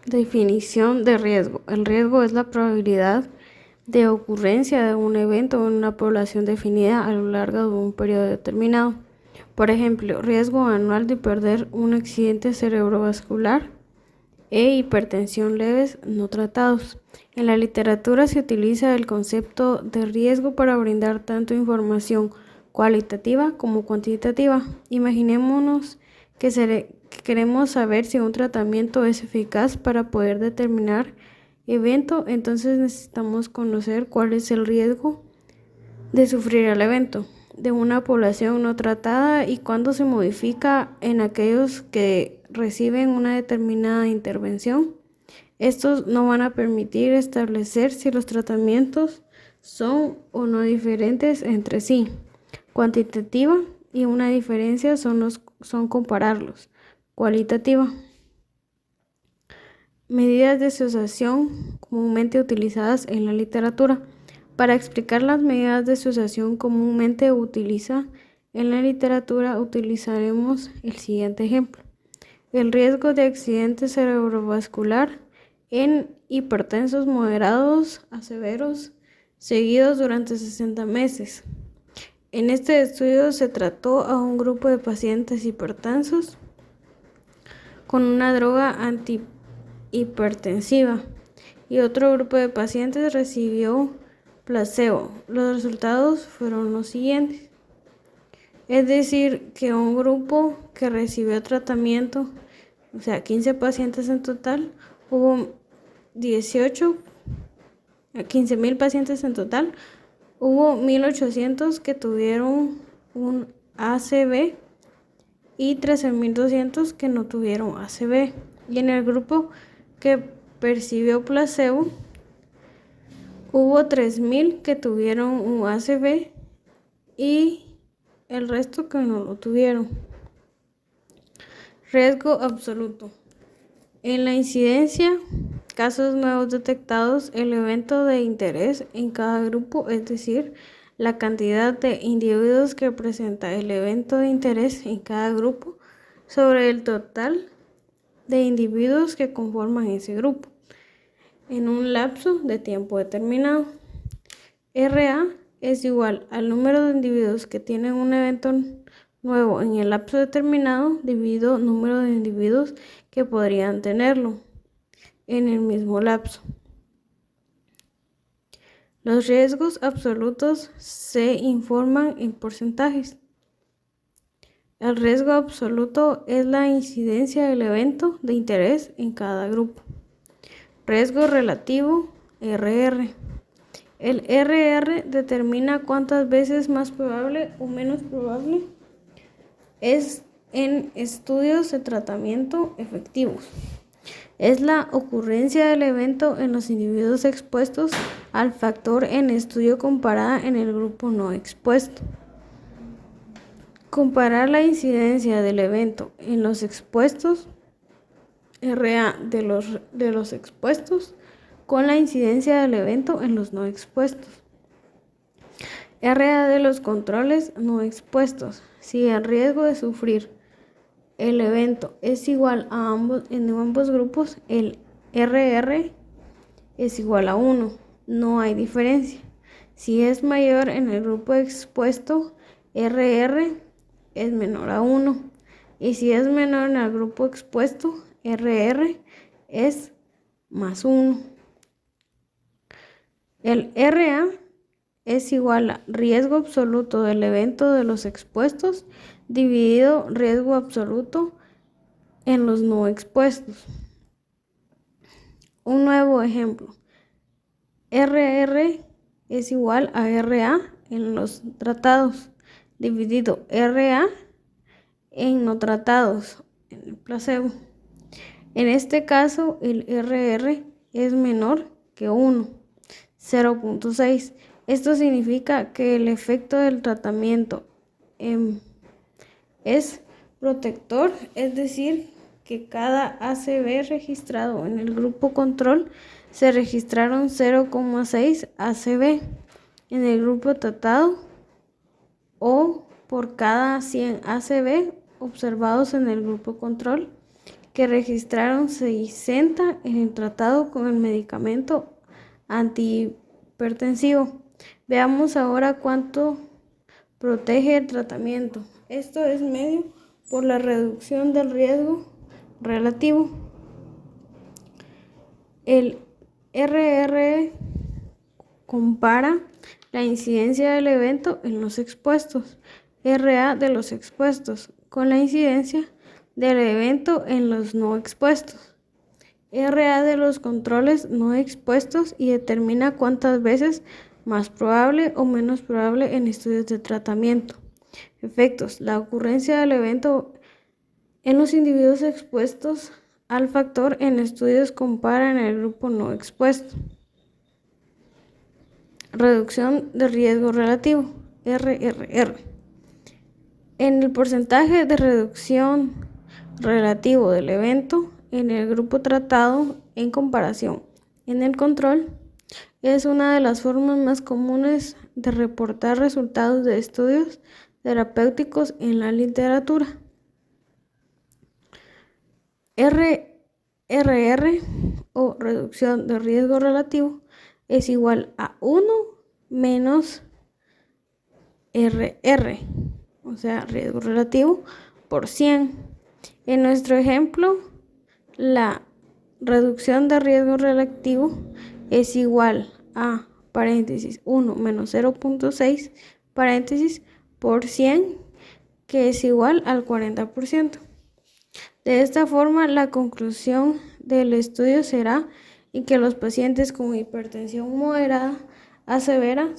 Definición de riesgo. El riesgo es la probabilidad de ocurrencia de un evento en una población definida a lo largo de un periodo determinado. Por ejemplo, riesgo anual de perder un accidente cerebrovascular e hipertensión leves no tratados. En la literatura se utiliza el concepto de riesgo para brindar tanto información cualitativa como cuantitativa. Imaginémonos que queremos saber si un tratamiento es eficaz para poder determinar evento, entonces necesitamos conocer cuál es el riesgo de sufrir el evento de una población no tratada y cuándo se modifica en aquellos que reciben una determinada intervención. Estos no van a permitir establecer si los tratamientos son o no diferentes entre sí. Cuantitativa y una diferencia son compararlos. Cualitativa. Medidas de asociación comúnmente utilizadas en la literatura. Para explicar las medidas de asociación comúnmente utilizadas en la literatura utilizaremos el siguiente ejemplo. El riesgo de accidente cerebrovascular en hipertensos moderados a severos seguidos durante 60 meses. En este estudio se trató a un grupo de pacientes hipertensos con una droga antihipertensiva y otro grupo de pacientes recibió placebo. Los resultados fueron los siguientes. Es decir, que un grupo que recibió tratamiento, o sea, 15 pacientes en total, hubo 15,000 pacientes en total, hubo 1,800 que tuvieron un ACV y 13,200 que no tuvieron ACV. Y en el grupo que percibió placebo, hubo 3,000 que tuvieron un ACV y el resto que no lo tuvieron. Riesgo absoluto. En la incidencia, casos nuevos detectados, el evento de interés en cada grupo, es decir, la cantidad de individuos que presenta el evento de interés en cada grupo sobre el total de individuos que conforman ese grupo en un lapso de tiempo determinado. RA es igual al número de individuos que tienen un evento nuevo en el lapso determinado dividido número de individuos que podrían tenerlo en el mismo lapso. Los riesgos absolutos se informan en porcentajes. El riesgo absoluto es la incidencia del evento de interés en cada grupo. Riesgo relativo, RR. El RR determina cuántas veces más probable o menos probable es en estudios de tratamiento efectivos. Es la ocurrencia del evento en los individuos expuestos al factor en estudio comparada en el grupo no expuesto. Comparar la incidencia del evento en los expuestos, RA de los expuestos, con la incidencia del evento en los no expuestos. RA de los controles no expuestos. Si el riesgo de sufrir el evento es igual a en ambos grupos, el RR es igual a 1. No hay diferencia. Si es mayor en el grupo expuesto, RR es menor a 1. Y si es menor en el grupo expuesto, RR es más 1. El RA es igual a riesgo absoluto del evento de los expuestos dividido riesgo absoluto en los no expuestos. Un nuevo ejemplo. RR es igual a RA en los tratados dividido RA en no tratados, en el placebo. En este caso, el RR es menor que 1, 0.6. Esto significa que el efecto del tratamiento es protector, es decir, que cada ACV registrado en el grupo control se registraron 0,6 ACV en el grupo tratado o por cada 100 ACV observados en el grupo control, que registraron 60 en el tratado con el medicamento antihipertensivo. Veamos ahora cuánto protege el tratamiento. Esto es medio por la reducción del riesgo relativo. El RR compara la incidencia del evento en los expuestos, RA de los expuestos, con la incidencia del evento en los no expuestos, RA de los controles no expuestos, y determina cuántas veces más probable o menos probable en estudios de tratamiento. Efectos: la ocurrencia del evento en los individuos expuestos al factor en estudios compara en el grupo no expuesto. Reducción de riesgo relativo, RRR. En el porcentaje de reducción relativo del evento en el grupo tratado en comparación en el control, es una de las formas más comunes de reportar resultados de estudios terapéuticos en la literatura. RRR o reducción de riesgo relativo es igual a 1 menos RR, o sea, riesgo relativo por 100. En nuestro ejemplo, la reducción de riesgo relativo es igual a paréntesis 1 menos 0.6 paréntesis por 100, que es igual al 40%. De esta forma, la conclusión del estudio será que los pacientes con hipertensión moderada a severa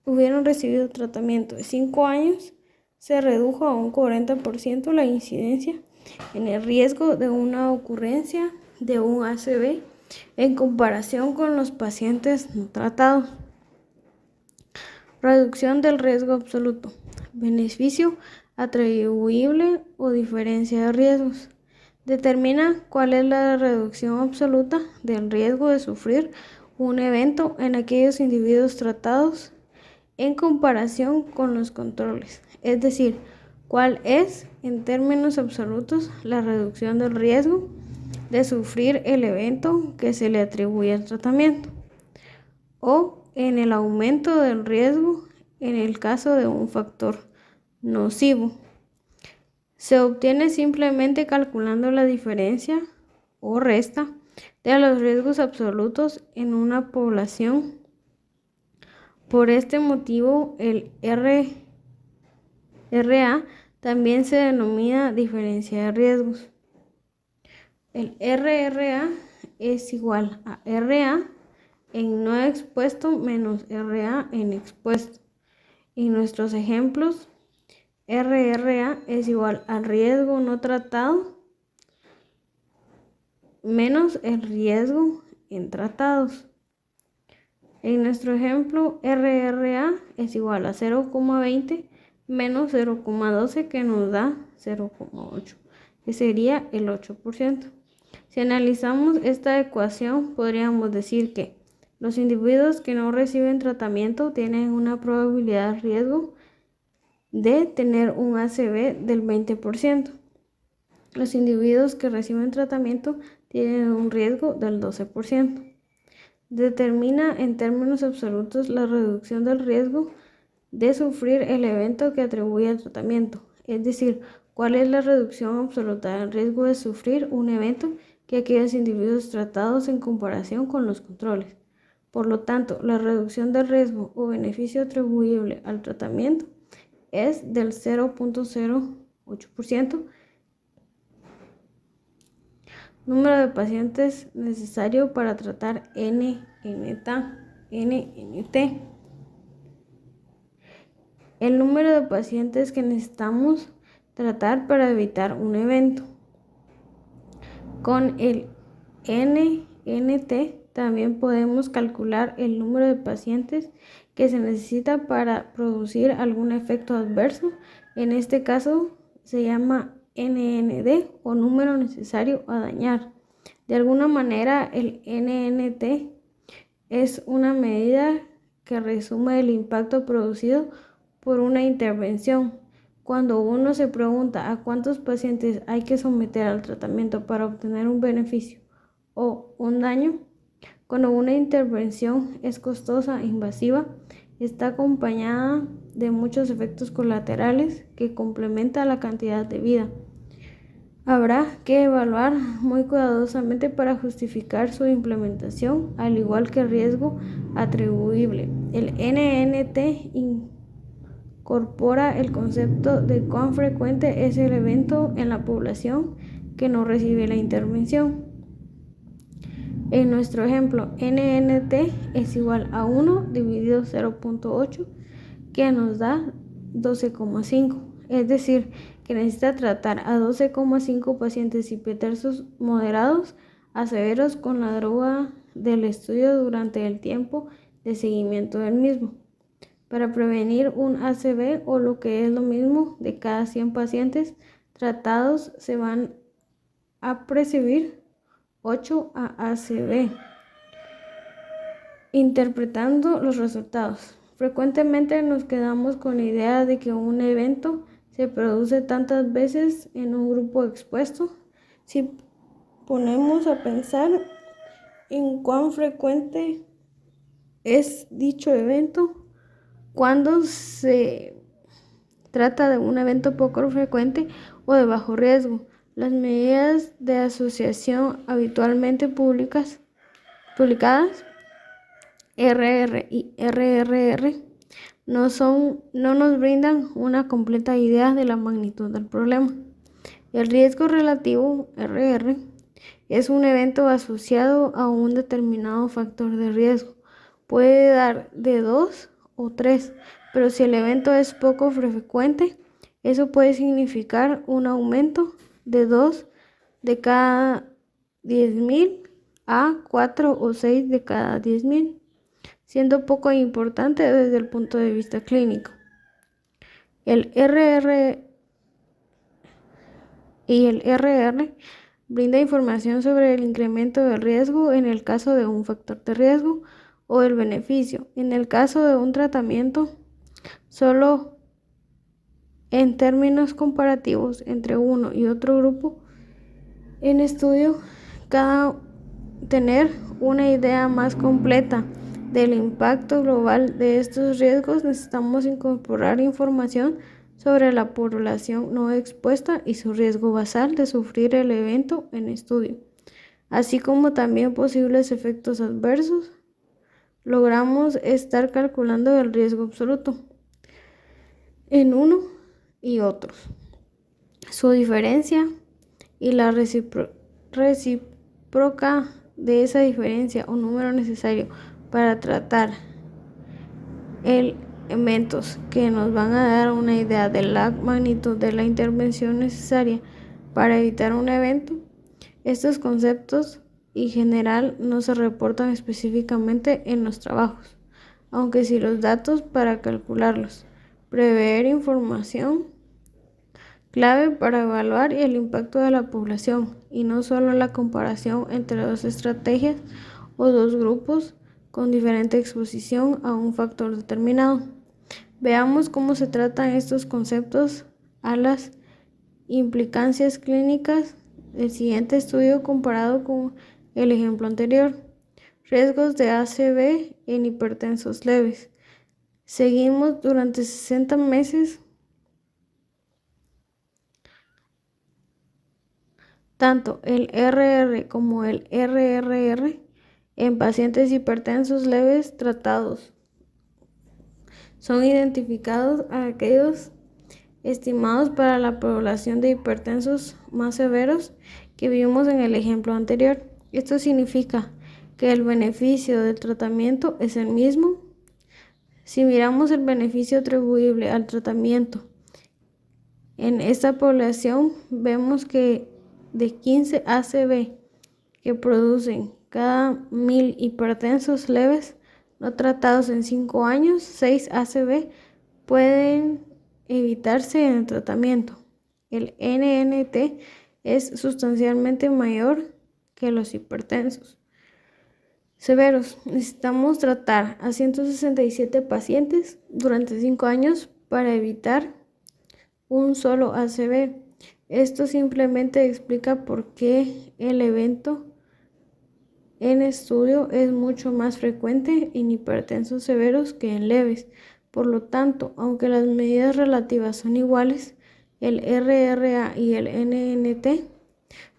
hubieran recibido tratamiento de 5 años, se redujo a un 40% la incidencia en el riesgo de una ocurrencia de un ACV en comparación con los pacientes no tratados. Reducción del riesgo absoluto. Beneficio atribuible o diferencia de riesgos. Determina cuál es la reducción absoluta del riesgo de sufrir un evento en aquellos individuos tratados en comparación con los controles, es decir, cuál es, en términos absolutos, la reducción del riesgo de sufrir el evento que se le atribuye al tratamiento, o en el aumento del riesgo en el caso de un factor nocivo. Se obtiene simplemente calculando la diferencia o resta de los riesgos absolutos en una población. Por este motivo, el RA también se denomina diferencia de riesgos. El RRA es igual a RA en no expuesto menos RA en expuesto. En nuestros ejemplos, RRA es igual al riesgo no tratado menos el riesgo en tratados. En nuestro ejemplo, RRA es igual a 0,20 menos 0,12, que nos da 0,8, que sería el 8%. Si analizamos esta ecuación, podríamos decir que los individuos que no reciben tratamiento tienen una probabilidad de riesgo de tener un ACV del 20%. Los individuos que reciben tratamiento tienen un riesgo del 12%. Determina en términos absolutos la reducción del riesgo de sufrir el evento que atribuye al tratamiento, es decir, cuál es la reducción absoluta del riesgo de sufrir un evento que aquellos individuos tratados en comparación con los controles. Por lo tanto, la reducción del riesgo o beneficio atribuible al tratamiento es del 0.08%. Número de pacientes necesario para tratar NNT. El número de pacientes que necesitamos tratar para evitar un evento. Con el NNT también podemos calcular el número de pacientes que se necesita para producir algún efecto adverso. En este caso se llama NND o número necesario a dañar. De alguna manera, el NNT es una medida que resume el impacto producido por una intervención. Cuando uno se pregunta a cuántos pacientes hay que someter al tratamiento para obtener un beneficio o un daño, cuando una intervención es costosa e invasiva, está acompañada de muchos efectos colaterales que complementan la cantidad de vida. Habrá que evaluar muy cuidadosamente para justificar su implementación, al igual que el riesgo atribuible. El NNT incorpora el concepto de cuán frecuente es el evento en la población que no recibe la intervención. En nuestro ejemplo, NNT es igual a 1 dividido 0.8, que nos da 12,5. Es decir, que necesita tratar a 12,5 pacientes hipertensos moderados a severos con la droga del estudio durante el tiempo de seguimiento del mismo. Para prevenir un ACV, o lo que es lo mismo, de cada 100 pacientes tratados se van a prescribir 8 ACV. Interpretando los resultados. Frecuentemente nos quedamos con la idea de que un evento se produce tantas veces en un grupo expuesto. Si ponemos a pensar en cuán frecuente es dicho evento, cuando se trata de un evento poco frecuente o de bajo riesgo, las medidas de asociación habitualmente publicadas, RR y RRR, no nos brindan una completa idea de la magnitud del problema. El riesgo relativo, RR, es un evento asociado a un determinado factor de riesgo. Puede dar de 2 o 3, pero si el evento es poco frecuente, eso puede significar un aumento de 2 de cada 10.000 a 4 o 6 de cada 10.000. Siendo poco importante desde el punto de vista clínico. El RR y el RR brinda información sobre el incremento del riesgo en el caso de un factor de riesgo o el beneficio. En el caso de un tratamiento, solo en términos comparativos entre uno y otro grupo en estudio, cada tener una idea más completa del impacto global de estos riesgos, necesitamos incorporar información sobre la población no expuesta y su riesgo basal de sufrir el evento en estudio, así como también posibles efectos adversos. Logramos estar calculando el riesgo absoluto en uno y otros, su diferencia y la recíproca de esa diferencia o número necesario para tratar elementos que nos van a dar una idea de la magnitud de la intervención necesaria para evitar un evento. Estos conceptos en general no se reportan específicamente en los trabajos, aunque sí los datos para calcularlos. Prever información clave para evaluar el impacto de la población y no solo la comparación entre dos estrategias o dos grupos con diferente exposición a un factor determinado. Veamos cómo se tratan estos conceptos a las implicancias clínicas del siguiente estudio comparado con el ejemplo anterior. Riesgos de ACV en hipertensos leves. Seguimos durante 60 meses tanto el RR como el RRR en pacientes hipertensos leves tratados. Son identificados a aquellos estimados para la población de hipertensos más severos que vimos en el ejemplo anterior. Esto significa que el beneficio del tratamiento es el mismo. Si miramos el beneficio atribuible al tratamiento en esta población, vemos que de 15 ACV que producen cada 1.000 hipertensos leves no tratados en 5 años, 6 ACV pueden evitarse en el tratamiento. El NNT es sustancialmente mayor que los hipertensos severos. Necesitamos tratar a 167 pacientes durante 5 años para evitar un solo ACV. Esto simplemente explica por qué el evento en estudio es mucho más frecuente en hipertensos severos que en leves. Por lo tanto, aunque las medidas relativas son iguales, el RRA y el NNT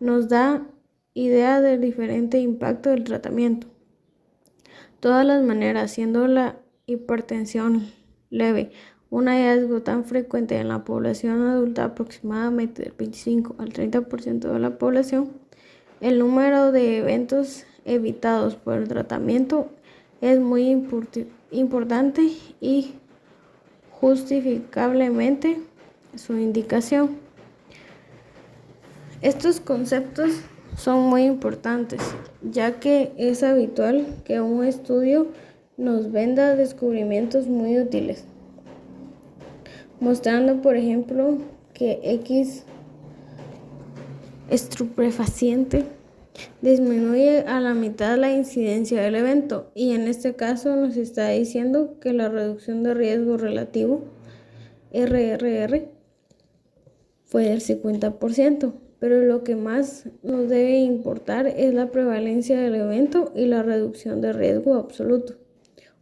nos da idea del diferente impacto del tratamiento. Todas las maneras, siendo la hipertensión leve un hallazgo tan frecuente en la población adulta, aproximadamente del 25 al 30% de la población, el número de eventos evitados por el tratamiento es muy importante y justificablemente su indicación. Estos conceptos son muy importantes, ya que es habitual que un estudio nos venda descubrimientos muy útiles, mostrando, por ejemplo, que X estupefaciente disminuye a la mitad la incidencia del evento, y en este caso nos está diciendo que la reducción de riesgo relativo RRR fue del 50%, pero lo que más nos debe importar es la prevalencia del evento y la reducción de riesgo absoluto,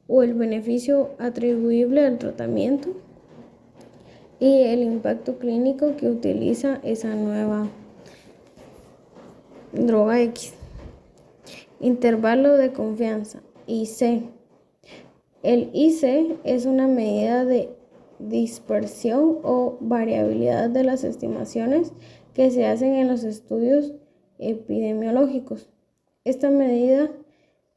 o el beneficio atribuible al tratamiento y el impacto clínico que utiliza esa nueva droga X. Intervalo de confianza, IC. El IC es una medida de dispersión o variabilidad de las estimaciones que se hacen en los estudios epidemiológicos. Esta medida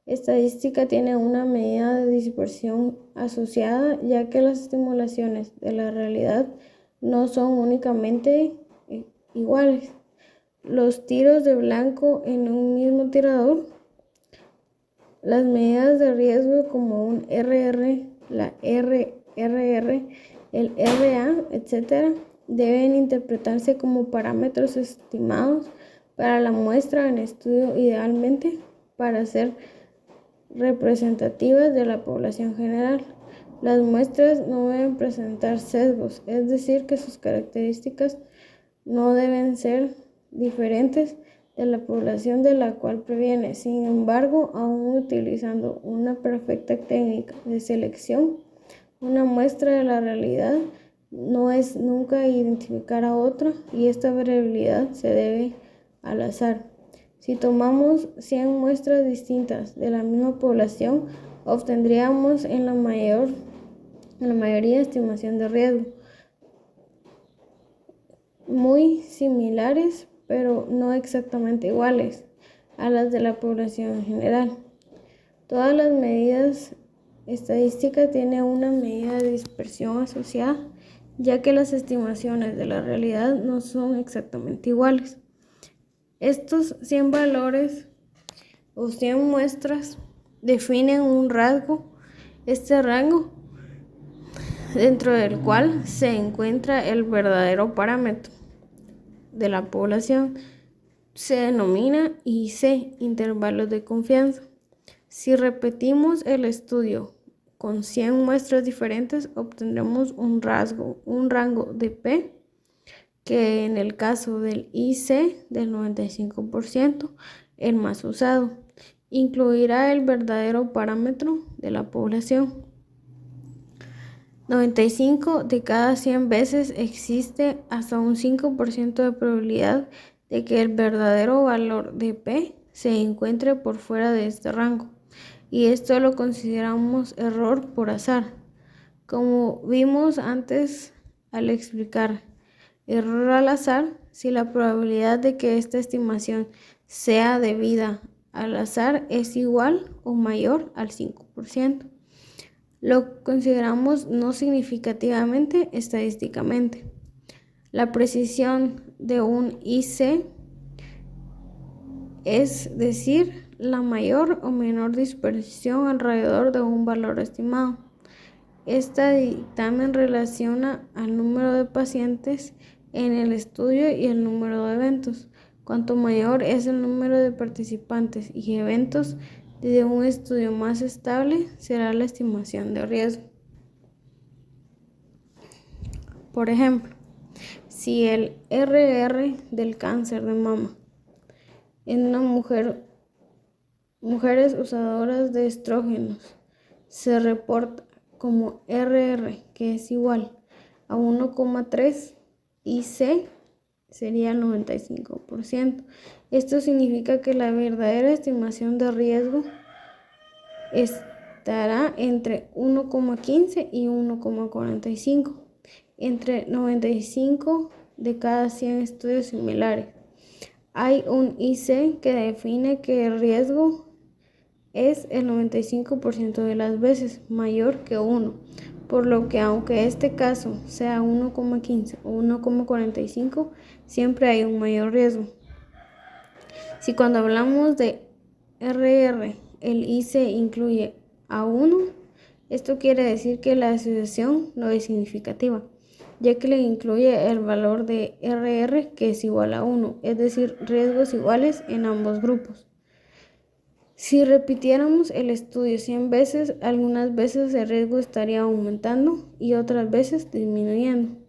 estadística tiene una medida de dispersión asociada, ya que las estimulaciones de la realidad no son únicamente iguales. Los tiros de blanco en un mismo tirador, las medidas de riesgo como un RR, la RRR, el RA, etc., deben interpretarse como parámetros estimados para la muestra en estudio, idealmente para ser representativas de la población general. Las muestras no deben presentar sesgos, es decir, que sus características no deben ser diferentes de la población de la cual proviene. Sin embargo, aún utilizando una perfecta técnica de selección, una muestra de la realidad no es nunca identificar a otra, y esta variabilidad se debe al azar. Si tomamos 100 muestras distintas de la misma población, obtendríamos en la mayoría estimación de riesgo muy similares, pero no exactamente iguales a las de la población en general. Todas las medidas estadísticas tienen una medida de dispersión asociada, ya que las estimaciones de la realidad no son exactamente iguales. Estos 100 valores o 100 muestras definen un rango, este rango dentro del cual se encuentra el verdadero parámetro de la población, se denomina IC, intervalos de confianza. Si repetimos el estudio con 100 muestras diferentes, obtendremos un rango de P, que en el caso del IC del 95%, el más usado, incluirá el verdadero parámetro de la población. 95 de cada 100 veces existe hasta un 5% de probabilidad de que el verdadero valor de P se encuentre por fuera de este rango, y esto lo consideramos error por azar. Como vimos antes al explicar error al azar, si la probabilidad de que esta estimación sea debida al azar es igual o mayor al 5%. Lo consideramos no significativamente estadísticamente. La precisión de un IC, es decir, la mayor o menor dispersión alrededor de un valor estimado. Este dictamen relaciona al número de pacientes en el estudio y el número de eventos. Cuanto mayor es el número de participantes y eventos de un estudio, más estable será la estimación de riesgo. Por ejemplo, Si el RR del cáncer de mama en una mujeres usadoras de estrógenos se reporta como RR, que es igual a 1,3 y C sería el 95%. Esto significa que la verdadera estimación de riesgo estará entre 1,15 y 1,45, entre 95 de cada 100 estudios similares. Hay un IC que define que el riesgo es el 95% de las veces mayor que 1, por lo que aunque este caso sea 1,15 o 1,45, siempre hay un mayor riesgo. Si cuando hablamos de RR el IC incluye a 1, esto quiere decir que la asociación no es significativa, ya que le incluye el valor de RR que es igual a 1, es decir, riesgos iguales en ambos grupos. Si repitiéramos el estudio 100 veces, algunas veces el riesgo estaría aumentando y otras veces disminuyendo.